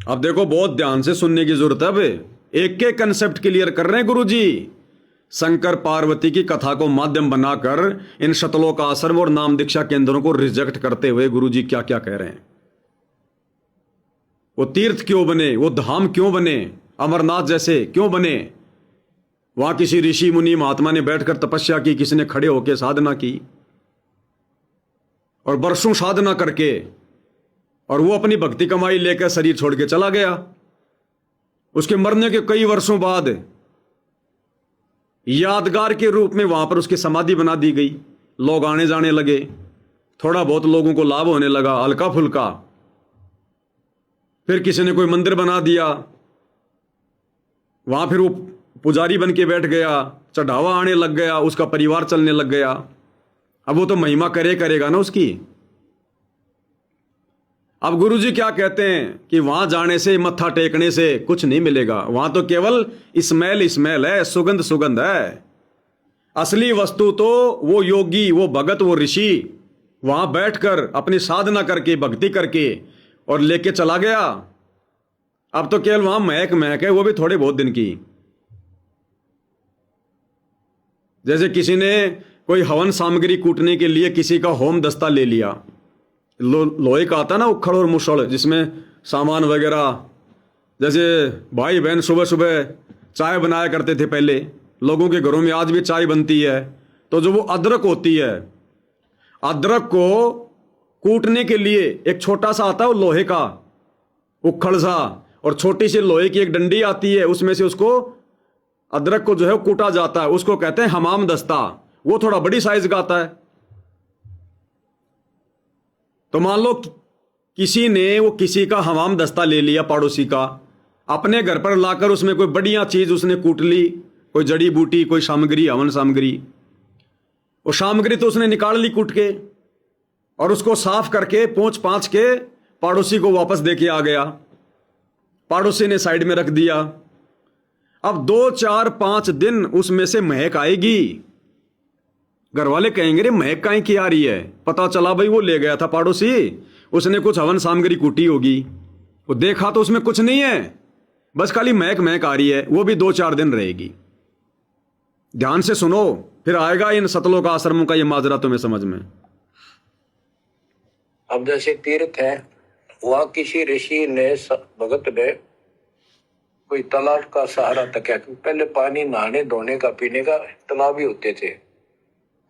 अब देखो, बहुत ध्यान से सुनने की जरूरत है। अब एक एक कंसेप्ट क्लियर कर रहे हैं गुरुजी। शंकर पार्वती की कथा को माध्यम बनाकर इन शतलोक आश्रम और नाम दीक्षा केंद्रों को रिजेक्ट करते हुए गुरुजी क्या क्या कह रहे हैं। वो तीर्थ क्यों बने, वो धाम क्यों बने, अमरनाथ जैसे क्यों बने। वहां किसी ऋषि मुनि महात्मा ने बैठकर तपस्या की, किसी ने खड़े होकर साधना की, और बरसों साधना करके और वो अपनी भक्ति कमाई लेकर शरीर छोड़ के चला गया। उसके मरने के कई वर्षों बाद यादगार के रूप में वहां पर उसकी समाधि बना दी गई। लोग आने जाने लगे, थोड़ा बहुत लोगों को लाभ होने लगा, हल्का फुल्का। फिर किसी ने कोई मंदिर बना दिया, वहां फिर वो पुजारी बन के बैठ गया, चढ़ावा आने लग गया, उसका परिवार चलने लग गया। अब वो तो महिमा करेगा ना उसकी। अब गुरुजी क्या कहते हैं कि वहां जाने से, मत्था टेकने से कुछ नहीं मिलेगा। वहां तो केवल स्मेल है, सुगंध है। असली वस्तु तो वो योगी, वो भगत, वो ऋषि वहां बैठकर अपनी साधना करके, भक्ति करके और लेके चला गया। अब तो केवल वहां महक है, वो भी थोड़े बहुत दिन की। जैसे किसी ने कोई हवन सामग्री कूटने के लिए किसी का होम दस्ता ले लिया, लोहे का आता ना उखड़ और मुसड़, जिसमें सामान वगैरह। जैसे भाई बहन सुबह सुबह चाय बनाया करते थे पहले, लोगों के घरों में आज भी चाय बनती है। तो जो वो अदरक होती है, अदरक को कूटने के लिए एक छोटा सा आता है वो लोहे का उखड़ सा, और छोटी सी लोहे की एक डंडी आती है, उसमें से उसको अदरक को जो है कूटा जाता है। उसको कहते हैं हमाम दस्ता। वो थोड़ा बड़ी साइज का आता है। तो मान लो किसी ने वो किसी का हमाम दस्ता ले लिया, पड़ोसी का, अपने घर पर लाकर उसमें कोई बढ़िया चीज उसने कूट ली, कोई जड़ी बूटी, कोई सामग्री, हवन सामग्री। वो सामग्री तो उसने निकाल ली कूट के, और उसको साफ करके पोंछ पांछ के पड़ोसी को वापस दे के आ गया। पड़ोसी ने साइड में रख दिया। अब 2 4 5 दिन उसमें से महक आएगी। घर वाले कहेंगे रे महक काहे की आ रही है। पता चला भाई वो ले गया था पड़ोसी, उसने कुछ हवन सामग्री कूटी होगी। वो देखा तो उसमें कुछ नहीं है, बस खाली महक आ रही है। वो भी 2 4 दिन रहेगी। ध्यान से सुनो, फिर आएगा इन सतलोक आश्रमों का ये माजरा तुम्हें समझ में। अब जैसे तीर्थ है, वहां किसी ऋषि ने, भगत ने कोई तालाब का सहारा तक है। पहले पानी नहाने धोने का, पीने का तालाब भी होते थे,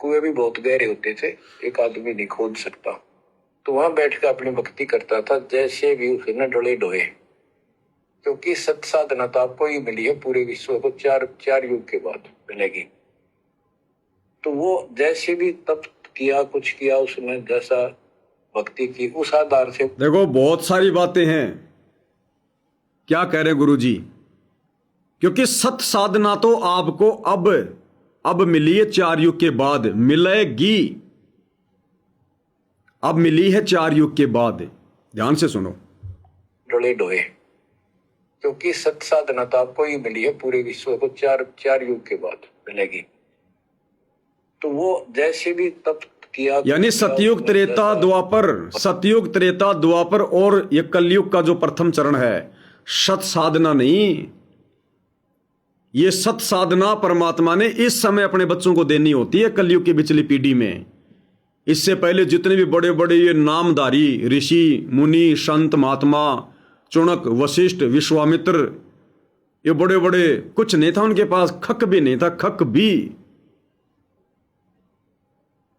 कुएं भी बहुत गहरे होते थे, एक आदमी नहीं खोद सकता। तो वहां बैठ कर अपनी भक्ति करता था, जैसे भी उसने डोले ढोए। क्योंकि सत साधना तो आपको ही मिली है, पूरे विश्व को चार युग के बाद मिलेगी। तो वो जैसे भी तप किया, कुछ किया उसने, जैसा भक्ति की, उस आधार से। देखो बहुत सारी बातें हैं। क्या कह रहे गुरुजी, क्योंकि सत साधना तो आपको अब मिली है 4 युग के बाद, मिलेगी। अब मिली है 4 युग के बाद। ध्यान से सुनो। डोले ढोए, क्योंकि सत साधना तो आपको ही मिली है, पूरे विश्व को चार युग के बाद मिलेगी। तो वो जैसे भी तप किया, यानी सतयुग त्रेता द्वापर, सतयुग त्रेता द्वापर और ये कलयुग का जो प्रथम चरण है, सत साधना नहीं। ये सत साधना परमात्मा ने इस समय अपने बच्चों को देनी होती है, कलयुग की पिछली पीढ़ी में। इससे पहले जितने भी बड़े बड़े ये नामधारी ऋषि मुनि संत महात्मा, चुणक, वशिष्ठ, विश्वामित्र, ये बड़े बड़े, कुछ नहीं था उनके पास, खक भी नहीं था, खक भी।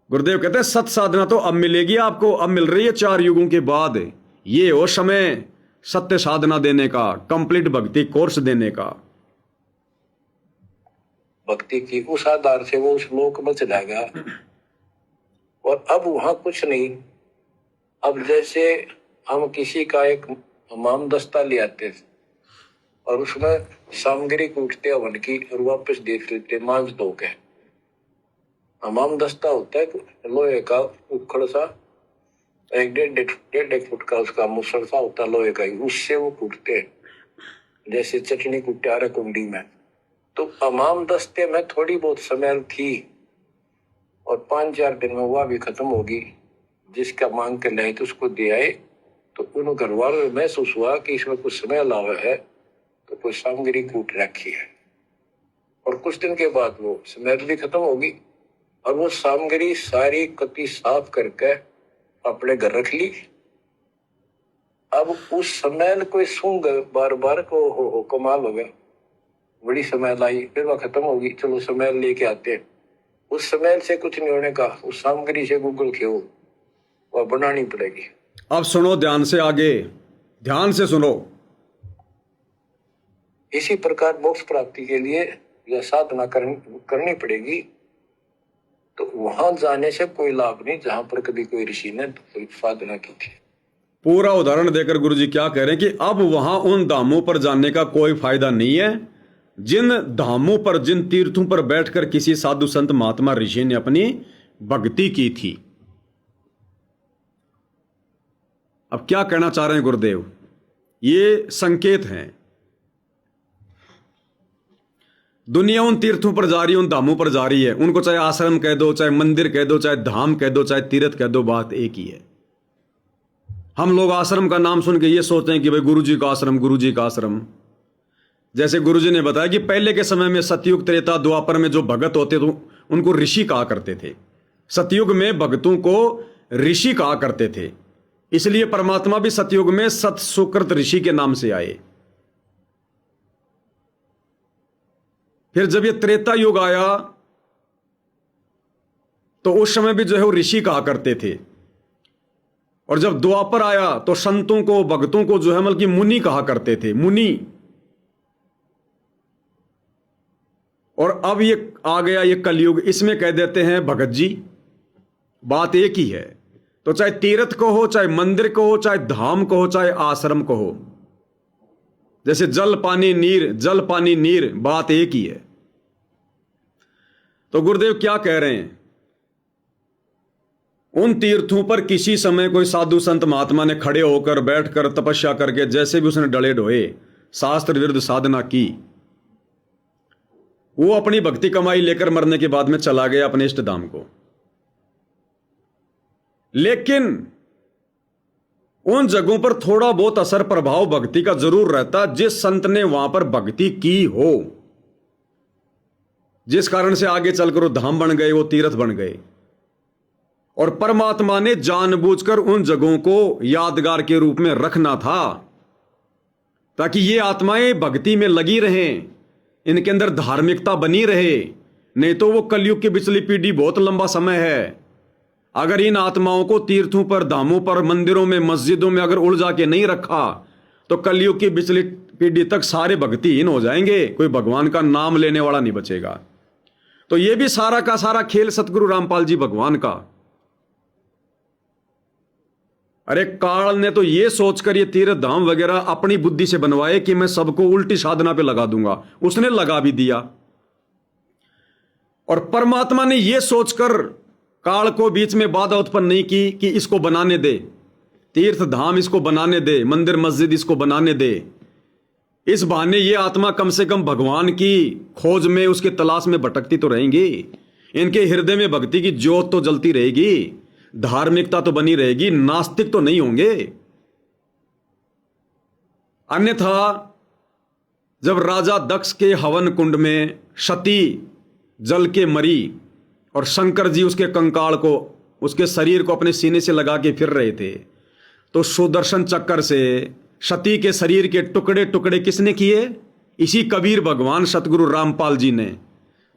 गुरुदेव कहते हैं सत साधना तो अब मिलेगी आपको, अब मिल रही है 4 युगों के बाद। ये वो समय सत्य साधना देने का, कंप्लीट भक्ति कोर्स देने का। भक्ति की उस आधार से वो उस लोक में चला गया। और अब वहां कुछ नहीं। अब जैसे हम किसी का एक हमाम दस्ता ले आते थे और उसमें सामग्री कूटते हवन की और वापस दे देते मांझ धो के। हमाम दस्ता होता है लोहे का उखड़ सा, 1.5 फुट का उसका मुसड़ सा होता है लोहे का ही, उससे वो कूटते हैं जैसे चटनी कूटते आ रहे कुंडी में। तो हमाम दस्ते में थोड़ी बहुत स्मेल थी और 5 4 दिन में वह भी खत्म होगी। जिसका मांग के लाए तो उसको दे आए तो उन घर वालों को महसूस हुआ कि इसमें कुछ समय लावा है, तो कोई सामग्री कूट रखी है। और कुछ दिन के बाद वो स्मेल भी खत्म होगी और वो सामग्री सारी कति साफ करके अपने घर रख ली। अब उस स्मेल को सूंघ बार बार को हो कमाल हो गया, बड़ी स्मेल आई, फिर वह खत्म होगी, चलो स्मेल लेके आते हैं। उस स्मेल से कुछ नहीं होने का, उस सामग्री से गूगल खेओ, वह बनानी पड़ेगी। अब सुनो ध्यान से, आगे ध्यान से सुनो। इसी प्रकार मोक्ष प्राप्ति के लिए यह साधना करनी पड़ेगी। तो वहां जाने से कोई लाभ नहीं जहां पर कभी कोई ऋषि ने कोई साधना की थी। पूरा उदाहरण देकर गुरुजी क्या कह रहे हैं कि अब वहां उन धामों पर जाने का कोई फायदा नहीं है जिन धामों पर, जिन तीर्थों पर बैठकर किसी साधु संत महात्मा ऋषि ने अपनी भक्ति की थी। अब क्या कहना चाह रहे हैं गुरुदेव? ये संकेत हैं। दुनिया उन तीर्थों पर जा रही है, उन धामों पर जा रही है, उनको चाहे आश्रम कह दो, चाहे मंदिर कह दो, चाहे धाम कह दो, चाहे तीर्थ कह दो, बात एक ही है। हम लोग आश्रम का नाम सुन के ये सोचते हैं कि भाई गुरुजी का आश्रम, गुरुजी का आश्रम। जैसे गुरुजी ने बताया कि पहले के समय में सतयुग, त्रेता, द्वापर में जो भगत होते थे उनको ऋषि कहा करते थे। सतयुग में भगतों को ऋषि कहा करते थे, इसलिए परमात्मा भी सतयुग में सत सुकृत ऋषि के नाम से आए। फिर जब ये त्रेता युग आया तो उस समय भी जो है वो ऋषि कहा करते थे, और जब द्वापर आया तो संतों को, भक्तों को जो है मतलब कि मुनि कहा करते थे, मुनि। और अब ये आ गया ये कलयुग, इसमें कह देते हैं भगत जी। बात एक ही है। तो चाहे तीर्थ को हो, चाहे मंदिर को हो, चाहे धाम को हो, चाहे आश्रम को हो, जैसे जल पानी नीर, जल पानी नीर, बात एक ही है। तो गुरुदेव क्या कह रहे हैं? उन तीर्थों पर किसी समय कोई साधु संत महात्मा ने खड़े होकर, बैठकर, तपस्या करके, जैसे भी उसने डले ढोए, शास्त्र विरुद्ध साधना की, वो अपनी भक्ति कमाई लेकर मरने के बाद में चला गया अपने इष्ट धाम को। लेकिन उन जगहों पर थोड़ा बहुत असर प्रभाव भक्ति का जरूर रहता, जिस संत ने वहां पर भक्ति की हो, जिस कारण से आगे चलकर वो धाम बन गए, वो तीर्थ बन गए। और परमात्मा ने जानबूझकर उन जगहों को यादगार के रूप में रखना था ताकि ये आत्माएं भक्ति में लगी रहें, इनके अंदर धार्मिकता बनी रहे। नहीं तो वो कलयुग की पिछली पीढ़ी बहुत लंबा समय है, अगर इन आत्माओं को तीर्थों पर, धामों पर, मंदिरों में, मस्जिदों में अगर उलझा के नहीं रखा तो कलयुग की पिछली पीढ़ी तक सारे भक्तिहीन हो जाएंगे, कोई भगवान का नाम लेने वाला नहीं बचेगा। तो ये भी सारा का सारा खेल सतगुरु रामपाल जी भगवान का। अरे काल ने तो ये सोचकर ये तीर्थ धाम वगैरह अपनी बुद्धि से बनवाए कि मैं सबको उल्टी साधना पे लगा दूंगा, उसने लगा भी दिया। और परमात्मा ने ये सोचकर काल को बीच में बाधा उत्पन्न नहीं की कि इसको बनाने दे, तीर्थ धाम इसको बनाने दे, मंदिर मस्जिद इसको बनाने दे। इस बहाने ये आत्मा कम से कम भगवान की खोज में, उसके तलाश में भटकती तो रहेंगी, इनके हृदय में भक्ति की ज्योत तो जलती रहेगी, धार्मिकता तो बनी रहेगी, नास्तिक तो नहीं होंगे। अन्यथा जब राजा दक्ष के हवन कुंड में सती जल के मरी और शंकर जी उसके कंकाल को, उसके शरीर को अपने सीने से लगा के फिर रहे थे, तो सुदर्शन चक्कर से सती के शरीर के टुकड़े टुकड़े किसने किए? इसी कबीर भगवान सतगुरु रामपाल जी ने।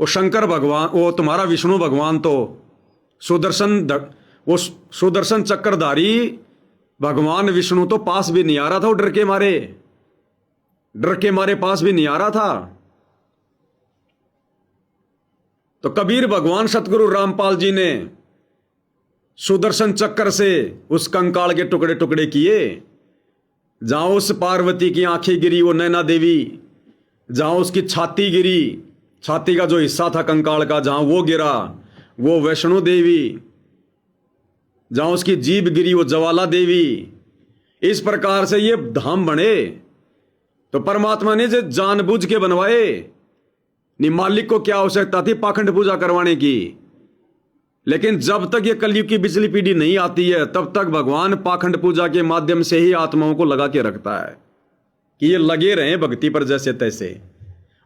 वो शंकर भगवान, वो तुम्हारा विष्णु भगवान तो वो सुदर्शन चक्रधारी भगवान विष्णु तो पास भी नहीं आ रहा था, वो डर के मारे पास भी नहीं आ रहा था। तो कबीर भगवान सतगुरु रामपाल जी ने सुदर्शन चक्र से उस कंकाल के टुकड़े टुकड़े किए। जहां उस पार्वती की आंखें गिरी वो नैना देवी, जहां उसकी छाती गिरी, छाती का जो हिस्सा था कंकाल का, जहां वो गिरा वो वैष्णो देवी, जहां उसकी जीभ गिरी वो ज्वाला देवी। इस प्रकार से ये धाम बने। तो परमात्मा ने जो जानबूझ के बनवाए, नहीं मालिक को क्या आवश्यकता थी पाखंड पूजा करवाने की? लेकिन जब तक ये कलयुग की बिजली पीढ़ी नहीं आती है तब तक भगवान पाखंड पूजा के माध्यम से ही आत्माओं को लगा के रखता है कि ये लगे रहें भक्ति पर जैसे तैसे,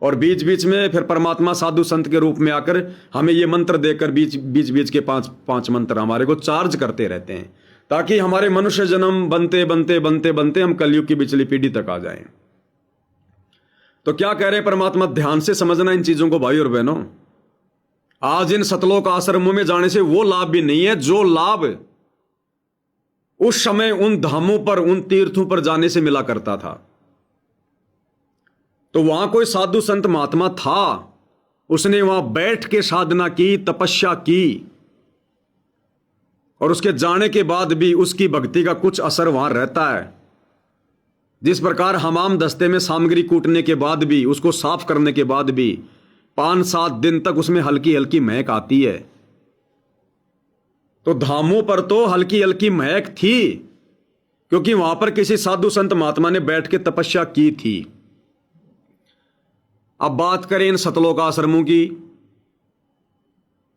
और बीच बीच में फिर परमात्मा साधु संत के रूप में आकर हमें ये मंत्र देकर बीच बीच के पांच मंत्र हमारे को चार्ज करते रहते हैं, ताकि हमारे मनुष्य जन्म बनते बनते बनते बनते हम कलयुग की बिचली पीढ़ी तक आ जाएं। तो क्या कह रहे हैं परमात्मा, ध्यान से समझना इन चीजों को भाई और बहनों। आज इन सतलोक आश्रमों में जाने से वो लाभ भी नहीं है जो लाभ उस समय उन धामों पर, उन तीर्थों पर जाने से मिला करता था। तो वहां कोई साधु संत महात्मा था, उसने वहां बैठ के साधना की, तपस्या की, और उसके जाने के बाद भी उसकी भक्ति का कुछ असर वहां रहता है। जिस प्रकार हमाम दस्ते में सामग्री कूटने के बाद भी, उसको साफ करने के बाद भी 5-7 दिन तक उसमें हल्की हल्की महक आती है। तो धामों पर तो हल्की हल्की महक थी, क्योंकि वहां पर किसी साधु संत महात्मा ने बैठ के तपस्या की थी। अब बात करें इन सतलोक आश्रमों की।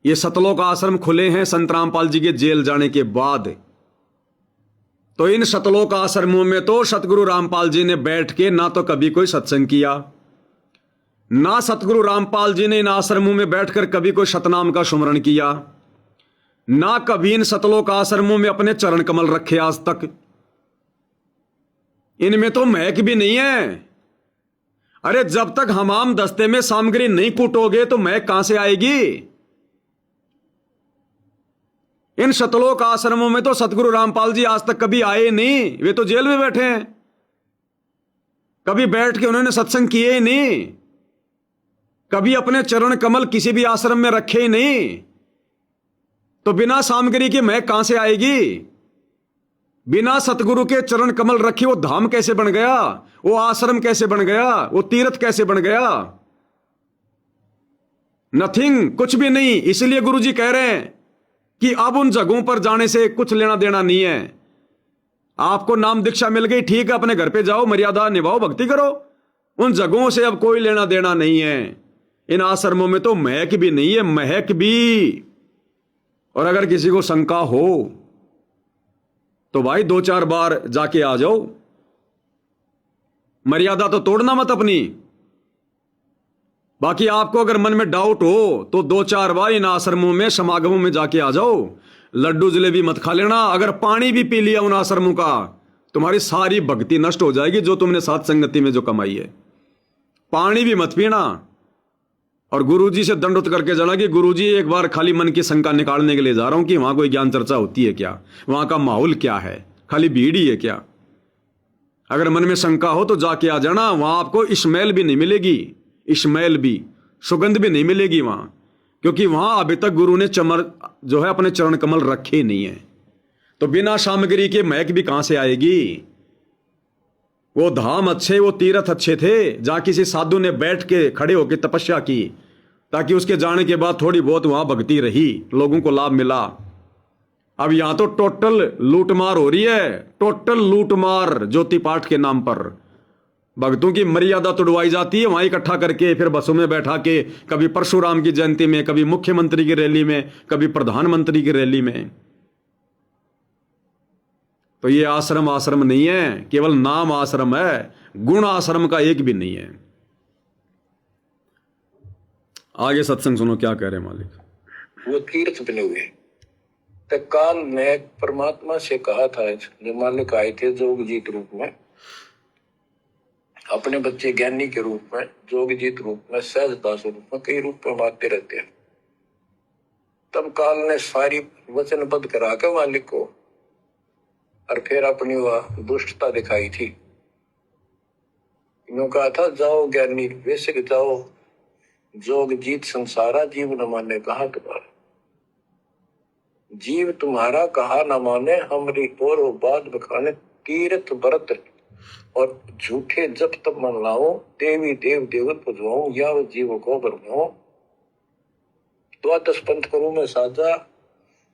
ये सतलोक आश्रम खुले हैं संत रामपाल जी के जेल जाने के बाद। तो इन सतलोक आश्रमों में तो सतगुरु रामपाल जी ने बैठ के ना तो कभी कोई सत्संग किया, ना सतगुरु रामपाल जी ने इन आश्रमों में बैठकर कभी कोई सतनाम का सुमरण किया, ना कभी इन सतलोक आश्रमों में अपने चरण कमल रखे आज तक। इनमें तो महक भी नहीं है। अरे जब तक हमाम दस्ते में सामग्री नहीं कूटोगे तो महक कहां से आएगी। इन सतलोक आश्रमों में तो सतगुरु रामपाल जी आज तक कभी आए नहीं, वे तो जेल में बैठे हैं। कभी बैठ के उन्होंने सत्संग किए ही नहीं, कभी अपने चरण कमल किसी भी आश्रम में रखे ही नहीं। तो बिना सामग्री की महक कहां से आएगी। बिना सतगुरु के चरण कमल रखे वो धाम कैसे बन गया, वो आश्रम कैसे बन गया, वो तीर्थ कैसे बन गया। नथिंग, कुछ भी नहीं। इसलिए गुरु जी कह रहे हैं कि अब उन जगहों पर जाने से कुछ लेना देना नहीं है। आपको नाम दीक्षा मिल गई, ठीक है, अपने घर पे जाओ, मर्यादा निभाओ, भक्ति करो। उन जगहों से अब कोई लेना देना नहीं है। इन आश्रमों में तो महक भी नहीं है, महक भी। और अगर किसी को शंका हो तो भाई 2-4 बार जाके आ जाओ, मर्यादा तो तोड़ना मत अपनी। बाकी आपको अगर मन में डाउट हो तो 2-4 बार इन आश्रमों में, समागमों में जाके आ जाओ। लड्डू जलेबी मत खा लेना। अगर पानी भी पी लिया उन आश्रमों का, तुम्हारी सारी भक्ति नष्ट हो जाएगी जो तुमने साथ संगति में जो कमाई है। पानी भी मत पीना। और गुरुजी से दंडवत करके जाना कि गुरुजी एक बार खाली मन की शंका निकालने के लिए जा रहा हूं कि वहां कोई ज्ञान चर्चा होती है क्या, वहां का माहौल क्या है, खाली भीड़ ही है क्या। अगर मन में शंका हो तो जाके आ जाना। वहां आपको स्मेल भी नहीं मिलेगी, स्मेल भी, सुगंध भी नहीं मिलेगी वहां, क्योंकि वहां अभी तक गुरु ने चमर जो है अपने चरण कमल रखे नहीं है। तो बिना सामग्री के महक भी कहां से आएगी। वो धाम अच्छे, वो तीर्थ अच्छे थे जहां किसी साधु ने बैठ के खड़े होकर तपस्या की, ताकि उसके जाने के बाद थोड़ी बहुत वहां भक्ति रही, लोगों को लाभ मिला। अब यहां तो टोटल लूटमार हो रही है, टोटल लूटमार ज्योति पाठ के नाम पर। भक्तों की मर्यादा तोड़वाई जाती है वहां इकट्ठा करके, फिर बसों में बैठा के, कभी परशुराम की जयंती में, कभी मुख्यमंत्री की रैली में, कभी प्रधानमंत्री की रैली में। तो ये आश्रम आश्रम नहीं है, केवल नाम आश्रम है, गुण आश्रम का एक भी नहीं है। आगे सत्संग सुनो क्या कह रहे मालिक। वो तीर्थ बने हुए। तो काल ने परमात्मा से कहा था, जो मालिक आए थे जोगजीत रूप में, अपने बच्चे ज्ञानी के रूप में, जोगजीत रूप में, सहजदास रूप में, कई रूप में आते रहते हैं। तब काल ने सारी वचनबद्ध करा के मालिक को, और फिर अपनी वह दुष्टता दिखाई थी। यूं कहा था, जाओ ज्ञानी वैसे जाओ, जोग जीत संसारा, जीव न माने कहा तुम्हारा। जीव तुम्हारा कहा न माने, हमरी और वो बात बखाने। तीर्थ व्रत और झूठे जप तब मन लाओ, देवी देव देवत पुजवाऊं, या वो जीव को बरमाओ। 12 पंथ करूं मैं साजा,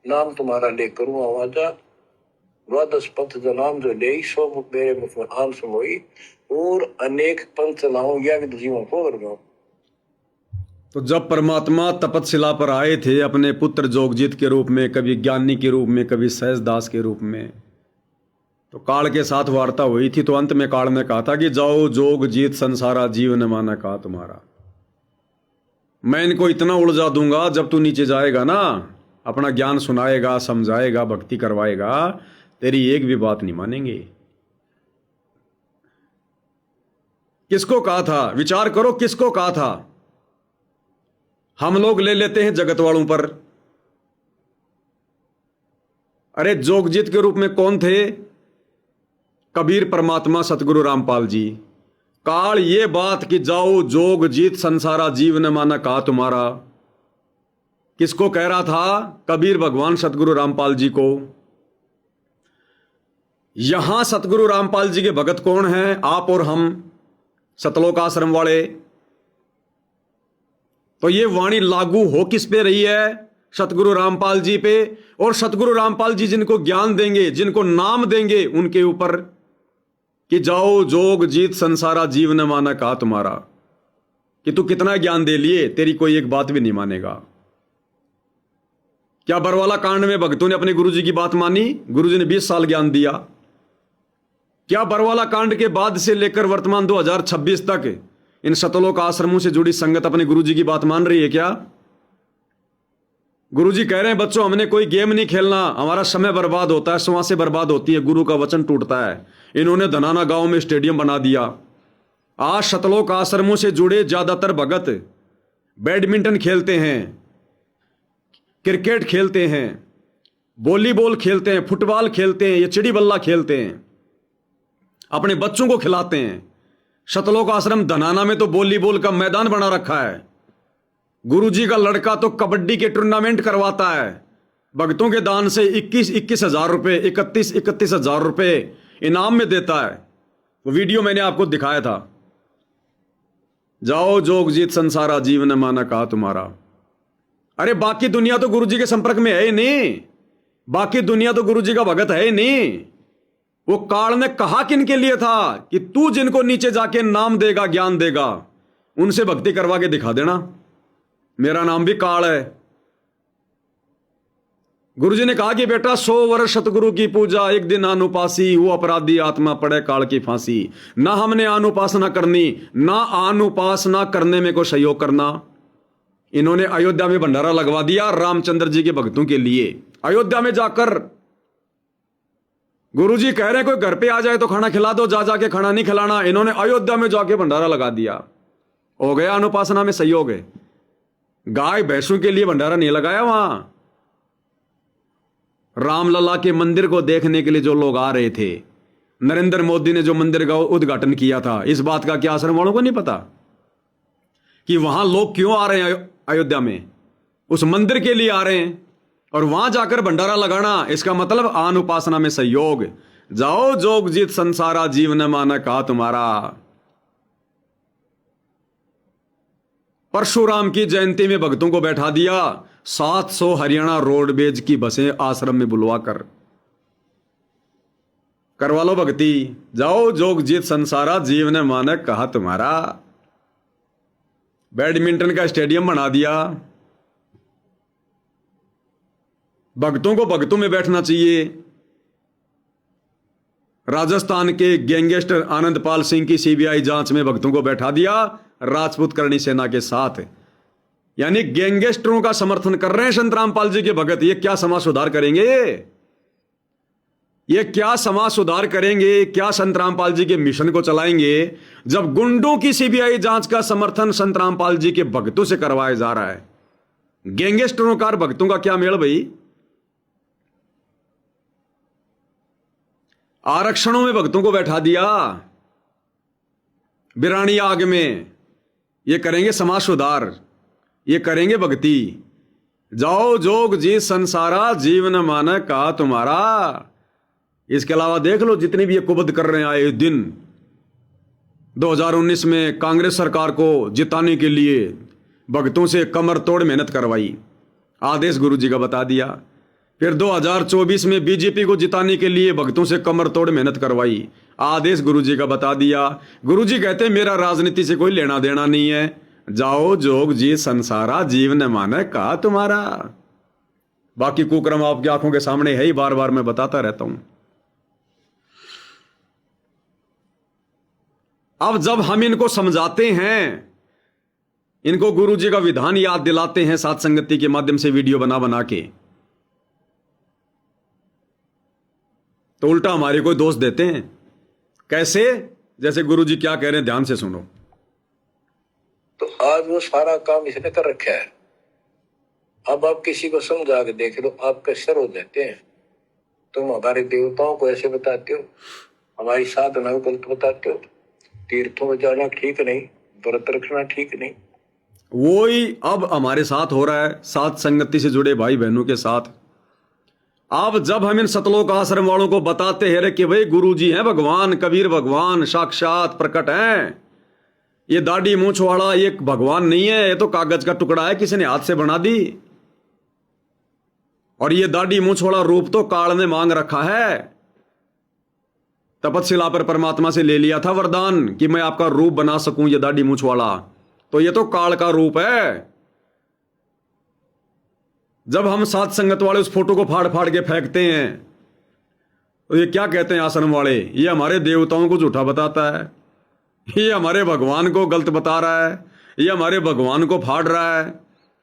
नाम तुम्हारा ले करूं आवाजा। 12 पंथ जो नाम जो ले, सो मेरे मुख में आन समोई, और अनेक पंथ चलाऊं, या जीवों को बरमाऊं। तो जब परमात्मा तपतशिला पर आए थे अपने पुत्र जोगजीत के रूप में, कभी ज्ञानी के रूप में, कभी सहजदास के रूप में, तो काल के साथ वार्ता हुई थी। तो अंत में काल ने कहा था कि जाओ जोगजीत संसारा जीवन माना कहा तुम्हारा। मैं इनको इतना उलझा दूंगा, जब तू नीचे जाएगा ना, अपना ज्ञान सुनाएगा, समझाएगा, भक्ति करवाएगा, तेरी एक भी बात नहीं मानेंगे। किसको कहा था? विचार करो, किसको कहा था? हम लोग ले लेते हैं जगत वालों पर। अरे जोगजीत के रूप में कौन थे? कबीर परमात्मा सतगुरु रामपाल जी। काल ये बात कि जाओ जोगजीत संसारा जीवन माना कहा तुम्हारा, किसको कह रहा था? कबीर भगवान सतगुरु रामपाल जी को। यहां सतगुरु रामपाल जी के भगत कौन हैं? आप और हम, सतलोक आश्रम वाले। तो ये वाणी लागू हो किस पे रही है? सतगुरु रामपाल जी पे। और सतगुरु रामपाल जी जिनको ज्ञान देंगे, जिनको नाम देंगे, उनके ऊपर कि जाओ जोग जीत संसारा जीवन माना कहा तुम्हारा, कि तू कितना ज्ञान दे लिए, तेरी कोई एक बात भी नहीं मानेगा। क्या बरवाला कांड में भक्तों ने अपने गुरुजी की बात मानी? गुरुजी ने 20 साल ज्ञान दिया। क्या बरवाला कांड के बाद से लेकर वर्तमान 2026 तक इन सतलोक आश्रमों से जुड़ी संगत अपने गुरुजी की बात मान रही है क्या? गुरुजी कह रहे हैं बच्चों, हमने कोई गेम नहीं खेलना, हमारा समय बर्बाद होता है, श्वासें बर्बाद होती है, गुरु का वचन टूटता है। इन्होंने धनाना गांव में स्टेडियम बना दिया। आज सतलोक आश्रमों से जुड़े ज्यादातर भगत बैडमिंटन खेलते हैं, क्रिकेट खेलते हैं, वॉलीबॉल खेलते हैं, फुटबॉल खेलते हैं, ये चिड़ी बल्ला खेलते हैं, अपने बच्चों को खिलाते हैं। सतलोक आश्रम धनाना में तो वॉलीबॉल का मैदान बना रखा है। गुरुजी का लड़का तो कबड्डी के टूर्नामेंट करवाता है। भक्तों के दान से 21 हजार रुपए, 31 हजार रुपए इनाम में देता है। वो वीडियो मैंने आपको दिखाया था। जाओ जोगजीत संसारा जीवन माना कहा तुम्हारा। अरे बाकी दुनिया तो गुरुजी के संपर्क में है ही नहीं, बाकी दुनिया तो गुरुजी का भगत है ही नहीं। वो काल ने कहा किनके लिए था कि तू जिनको नीचे जाके नाम देगा, ज्ञान देगा, उनसे भक्ति करवा के दिखा देना, मेरा नाम भी काल है। गुरुजी ने कहा कि बेटा 100 वर्ष सतगुरु की पूजा, एक दिन अनुपासी, वो अपराधी आत्मा पड़े काल की फांसी। ना हमने अनुपासना करनी, ना अनुपासना करने में को सहयोग करना। इन्होंने अयोध्या में भंडारा लगवा दिया रामचंद्र जी के भक्तों के लिए। अयोध्या में जाकर गुरुजी कह रहे हैं कोई घर पे आ जाए तो खाना खिला दो, जा जाके खाना नहीं खिलाना। इन्होंने अयोध्या में जाके भंडारा लगा दिया। हो गया अनुपासना में सहयोग है। गाय भैंसों के लिए भंडारा नहीं लगाया वहां। रामलला के मंदिर को देखने के लिए जो लोग आ रहे थे, नरेंद्र मोदी ने जो मंदिर का उद्घाटन किया था, इस बात का क्या आश्रम वालों को नहीं पता कि वहां लोग क्यों आ रहे हैं? अयोध्या में उस मंदिर के लिए आ रहे हैं, और वहां जाकर भंडारा लगाना, इसका मतलब अनुपासना में सहयोग। जाओ जोगजीत संसारा जीवन माना कहा तुम्हारा। परशुराम की जयंती में भक्तों को बैठा दिया। 700 हरियाणा रोडवेज की बसें आश्रम में बुलवा कर करवा लो भक्ति। जाओ जोगजीत संसारा जीवन माना कहा तुम्हारा। बैडमिंटन का स्टेडियम बना दिया। भक्तों को भक्तों में बैठना चाहिए। राजस्थान के गैंगस्टर आनंदपाल सिंह की सीबीआई जांच में भक्तों को बैठा दिया राजपूत करणी सेना के साथ। यानी गैंगस्टरों का समर्थन कर रहे हैं संत रामपाल जी के भगत। ये क्या समाज सुधार करेंगे? ये क्या समाज सुधार करेंगे? क्या संत रामपाल जी के मिशन को चलाएंगे जब गुंडों की सीबीआई जांच का समर्थन संत रामपाल जी के भक्तों से करवाया जा रहा है? गैंगस्टरों का भक्तों का क्या मेल भाई? आरक्षणों में भक्तों को बैठा दिया। बिरानी आग में ये करेंगे समाज सुधार, ये करेंगे भक्ति। जाओ जोग जी संसारा जीवन माना कहा तुम्हारा। इसके अलावा देख लो जितने भी ये कुबद कर रहे हैं आए दिन। 2019 में कांग्रेस सरकार को जिताने के लिए भक्तों से कमर तोड़ मेहनत करवाई, आदेश गुरु जी का बता दिया। फिर 2024 में बीजेपी को जिताने के लिए भक्तों से कमर तोड़ मेहनत करवाई, आदेश गुरुजी का बता दिया। गुरुजी कहते हैं मेरा राजनीति से कोई लेना देना नहीं है, जाओ जोग जी संसारा, जीव न माने कहा तुम्हारा। बाकी कुक्रम आपकी आंखों के सामने है ही, बार बार मैं बताता रहता हूं। अब जब हम इनको समझाते हैं, इनको गुरु जी का विधान याद दिलाते हैं साथ संगति के माध्यम से वीडियो बना बना के, तो उल्टा हमारे को दोष देते हैं। कैसे? जैसे गुरु जी क्या कह रहे हैं, ध्यान से सुनो। तो आज वो सारा काम इसने कर रखा है। अब आप किसी को समझा के देख लो, आपके सर हो जाते हैं। तुम हमारे देवताओं को ऐसे बताते हो, हमारी साधना को गलत बताते हो, तीर्थों में जाना ठीक नहीं, व्रत रखना ठीक नहीं। वही अब हमारे साथ हो रहा है, साथ संगति से जुड़े भाई बहनों के साथ। अब जब हम इन सतलोक आश्रम वालों को बताते हैं कि भाई गुरु जी हैं भगवान, कबीर भगवान साक्षात प्रकट हैं, ये दाढ़ी मूंछ वाला ये भगवान नहीं है, ये तो कागज का टुकड़ा है, किसी ने हाथ से बना दी। और ये दाढ़ी मूंछ वाला रूप तो काल ने मांग रखा है, तपस्या पर परमात्मा से ले लिया था वरदान कि मैं आपका रूप बना सकूं ये दाढ़ी मूंछ वाला, तो ये तो काल का रूप है। जब हम साथ संगत वाले उस फोटो को फाड़ फाड़ के फेंकते हैं, तो ये क्या कहते हैं आश्रम वाले, ये हमारे देवताओं को झूठा बताता है, ये हमारे भगवान को गलत बता रहा है, ये हमारे भगवान को फाड़ रहा है।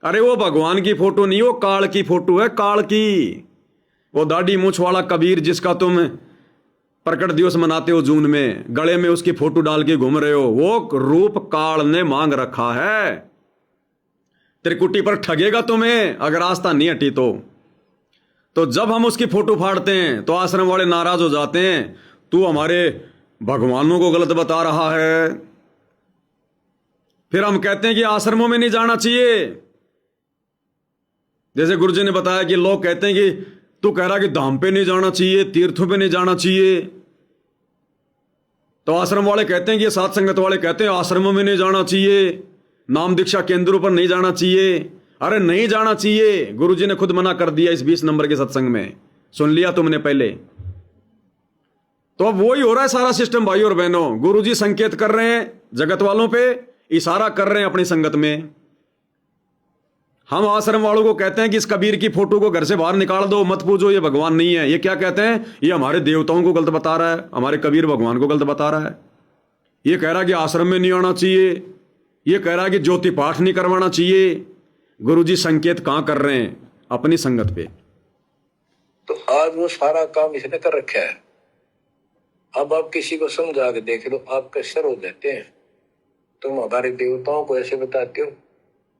अरे वो भगवान की फोटो नहीं, वो काल की फोटो है, काल की। वो दाढ़ी मूंछ वाला कबीर जिसका तुम प्रकट दिवस मनाते हो जून में, गले में उसकी फोटो डाल के घूम रहे हो, वो रूप काल ने मांग रखा है। त्रिकुटी पर ठगेगा तुम्हें अगर आस्था नहीं हटी तो जब हम उसकी फोटो फाड़ते हैं तो आश्रम वाले नाराज हो जाते हैं, तू हमारे भगवानों को गलत बता रहा है। फिर हम कहते हैं कि आश्रमों में नहीं जाना चाहिए। जैसे गुरुजी ने बताया कि लोग कहते हैं कि तू कह रहा कि धाम पे नहीं जाना चाहिए, तीर्थों पे नहीं जाना चाहिए, तो आश्रम वाले कहते हैं कि साथ संगत वाले कहते हैं आश्रमों में नहीं जाना चाहिए, नाम दीक्षा केंद्रों पर नहीं जाना चाहिए। अरे नहीं जाना चाहिए, गुरुजी ने खुद मना कर दिया इस 20 नंबर के सत्संग में, सुन लिया तुमने पहले। तो अब वही हो रहा है सारा सिस्टम भाई और बहनों। गुरुजी संकेत कर रहे हैं जगत वालों पे, इशारा कर रहे हैं अपनी संगत में। हम आश्रम वालों को कहते हैं कि इस कबीर की फोटो को घर से बाहर निकाल दो, मत पूजो, ये भगवान नहीं है। ये क्या कहते हैं, ये हमारे देवताओं को गलत बता रहा है, हमारे कबीर भगवान को गलत बता रहा है। ये कह रहा है कि आश्रम में नहीं आना चाहिए, ये कह रहा है कि ज्योति पाठ नहीं करवाना चाहिए। गुरुजी संकेत कहां कर रहे हैं, अपनी संगत पे। तो आज वो सारा काम इसने कर रखा है। अब आप किसी को समझा के देख लो, आपके सर हो जाते हैं। तुम हमारे देवताओं को ऐसे बताते हो,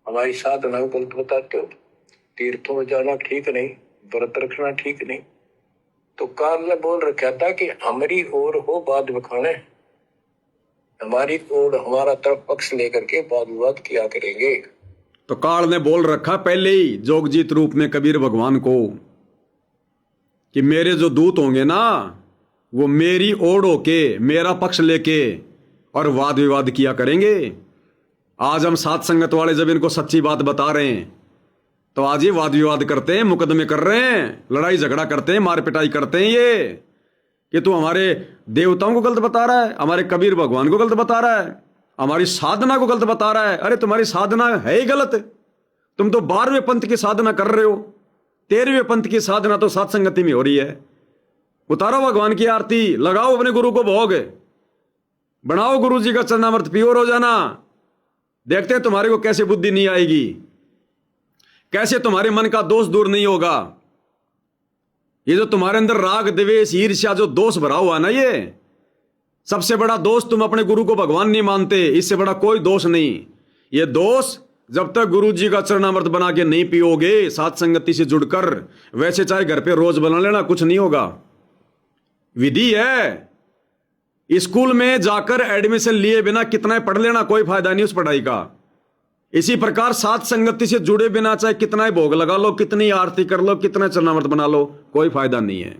हमारी साधना को गलत बताते हो, तीर्थों में जाना ठीक नहीं, व्रत रखना ठीक नहीं। तो काल ने बोल रखा था कि हमारी ओर हो बाद में खाने, हमारी ओर हमारा तरफ पक्ष लेकर के वाद विवाद किया करेंगे। तो काल ने बोल रखा पहले ही जोगजीत रूप में कबीर भगवान को कि मेरे जो दूत होंगे ना, वो मेरी ओर होके मेरा पक्ष लेके और वाद विवाद किया करेंगे। आज हम साथ संगत वाले जब इनको सच्ची बात बता रहे हैं, तो आज ये वाद विवाद करते हैं, मुकदमे कर रहे हैं, लड़ाई झगड़ा करते हैं, मार पिटाई करते हैं। ये कि तू हमारे देवताओं को गलत बता रहा है, हमारे कबीर भगवान को गलत बता रहा है, हमारी साधना को गलत बता रहा है। अरे तुम्हारी साधना है ही गलत, तुम तो 12वें पंथ की साधना कर रहे हो, 13वें पंथ की साधना तो साथ संगति में हो रही है। उतारो भगवान की आरती, लगाओ अपने गुरु को भोग, बनाओ गुरु जी का चरणामृत, पियो रोजाना। देखते हैं तुम्हारे को कैसे बुद्धि नहीं आएगी, कैसे तुम्हारे मन का दोष दूर नहीं होगा। ये जो तुम्हारे अंदर राग द्वेष ईर्ष्या जो दोष भरा हुआ ना, ये सबसे बड़ा दोष तुम अपने गुरु को भगवान नहीं मानते, इससे बड़ा कोई दोष नहीं। ये दोष जब तक गुरु जी का चरणामृत बना के नहीं पियोगे, साथ संगति से जुड़कर, वैसे चाहे घर पे रोज बना लेना, कुछ नहीं होगा। विधि है, स्कूल में जाकर एडमिशन लिए बिना कितना पढ़ लेना, कोई फायदा नहीं उस पढ़ाई का। इसी प्रकार साथ संगति से जुड़े बिना चाहे कितना भोग लगा लो, कितनी आरती कर लो, कितना चरणामृत बना लो, कोई फायदा नहीं है।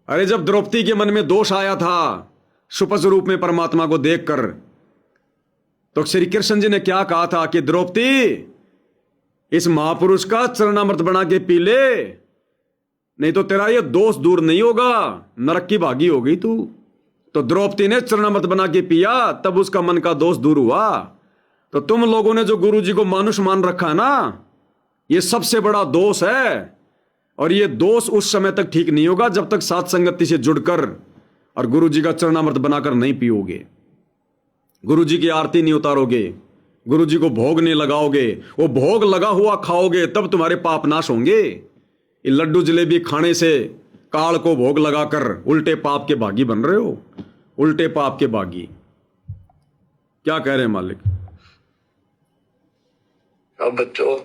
अरे जब द्रौपदी के मन में दोष आया था सुपस रूप में परमात्मा को देखकर, तो श्री कृष्ण जी ने क्या कहा था कि द्रौपदी इस महापुरुष का चरणामृत बना के पी ले, नहीं तो तेरा ये दोष दूर नहीं होगा, नरक की भागी हो गई तू। तो द्रौपदी ने चरणामृत बना के पिया, तब उसका मन का दोष दूर हुआ। तो तुम लोगों ने जो गुरु जी को मानुष मान रखा है ना, ये सबसे बड़ा दोष है। और ये दोष उस समय तक ठीक नहीं होगा जब तक सात संगति से जुड़कर और गुरु जी का चरणामृत बनाकर नहीं पियोगे, गुरु जी की आरती नहीं उतारोगे, गुरु जी को भोग नहीं लगाओगे, वो भोग लगा हुआ खाओगे, तब तुम्हारे पाप नाश होंगे। ये लड्डू जलेबी खाने से काल को भोग लगाकर उल्टे पाप के भागी बन रहे हो, उल्टे पाप के भागी। क्या कह रहे हैं मालिक? अब बच्चों,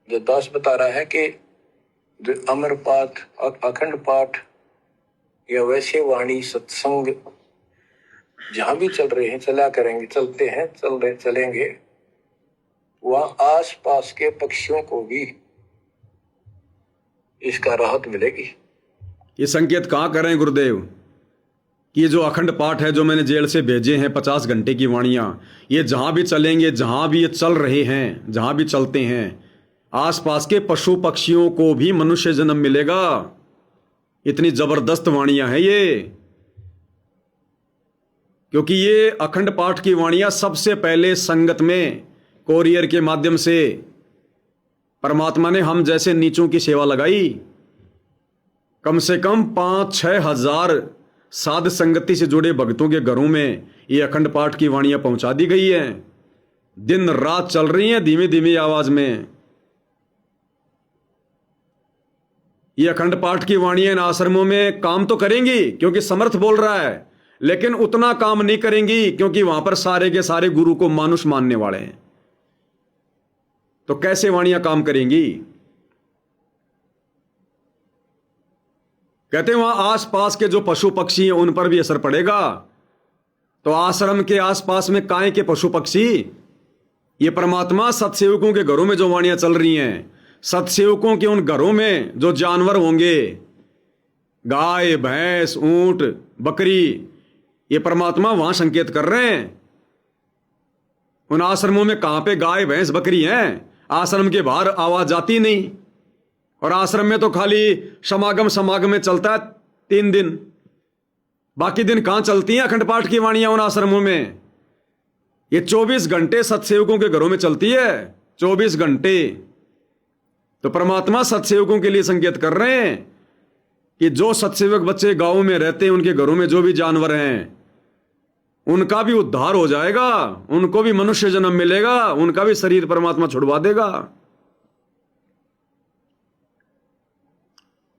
जो दास बता रहा है कि जो अमर पाठ, अखंड पाठ या वैसे वाणी सत्संग जहां भी चल रहे हैं, चला करेंगे, चलते हैं, चलेंगे, वहां आस पास के पक्षियों को भी इसका राहत मिलेगी। ये संकेत कहां कर रहे हैं गुरुदेव कि ये जो अखंड पाठ है जो मैंने जेल से भेजे हैं 50 घंटे की वाणियां, ये जहां भी चलेंगे, जहां भी ये चल रहे हैं, जहां भी चलते हैं, आसपास के पशु पक्षियों को भी मनुष्य जन्म मिलेगा। इतनी जबरदस्त वाणियां हैं ये, क्योंकि ये अखंड पाठ की वाणियां सबसे पहले संगत में कोरियर के माध्यम से परमात्मा ने हम जैसे नीचों की सेवा लगाई। कम से कम 5-6 हजार साध संगति से जुड़े भक्तों के घरों में ये अखंड पाठ की वाणियां पहुंचा दी गई हैं। दिन रात चल रही हैं धीमी धीमी आवाज में। ये अखंड पाठ की वाणियां इन आश्रमों में काम तो करेंगी क्योंकि समर्थ बोल रहा है, लेकिन उतना काम नहीं करेंगी क्योंकि वहां पर सारे के सारे गुरु को मानुष मानने वाले हैं। तो कैसे वाणियां काम करेंगी? कहते हैं वहां आसपास के जो पशु पक्षी हैं उन पर भी असर पड़ेगा। तो आश्रम के आसपास में काय के पशु पक्षी, ये परमात्मा सत्सेवकों के घरों में जो वाणियां चल रही हैं, सत्सेवकों के उन घरों में जो जानवर होंगे, गाय, भैंस, ऊंट, बकरी, ये परमात्मा वहां संकेत कर रहे हैं। उन आश्रमों में कहां पे गाय, भैंस, बकरी हैं? आश्रम के बाहर आवाज जाती नहीं। और आश्रम में तो खाली समागम में चलता है 3 दिन, बाकी दिन कहां चलती हैं अखंड पाठ की वाणियां उन आश्रमों में? ये 24 घंटे सत्सेवकों के घरों में चलती है, 24 घंटे। तो परमात्मा सत्सेवकों के लिए संकेत कर रहे हैं कि जो सत्सेवक बच्चे गांव में रहते हैं, उनके घरों में जो भी जानवर हैं, उनका भी उद्धार हो जाएगा, उनको भी मनुष्य जन्म मिलेगा, उनका भी शरीर परमात्मा छुड़वा देगा।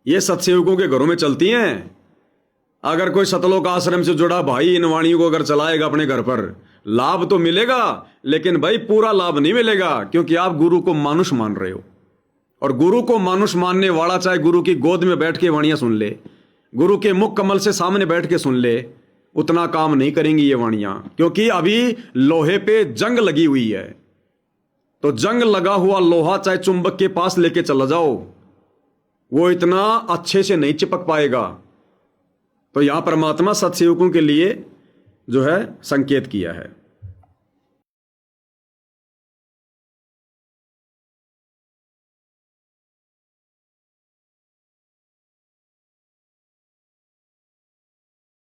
ये सत्सेवकों के घरों में चलती हैं। अगर कोई सतलोक आश्रम से जुड़ा भाई इन वाणियों को अगर चलाएगा अपने घर पर, लाभ तो मिलेगा, लेकिन भाई पूरा लाभ नहीं मिलेगा, क्योंकि आप गुरु को मानुष मान रहे हो। और गुरु को मानुष मानने वाला चाहे गुरु की गोद में बैठ के वाणियां सुन ले, गुरु के मुख कमल से सामने बैठ के सुन ले, उतना काम नहीं करेंगी ये वाणियां, क्योंकि अभी लोहे पे जंग लगी हुई है। तो जंग लगा हुआ लोहा चाहे चुंबक के पास लेके चला जाओ, वो इतना अच्छे से नहीं चिपक पाएगा। तो यहां परमात्मा सत्सेवकों के लिए जो है संकेत किया है।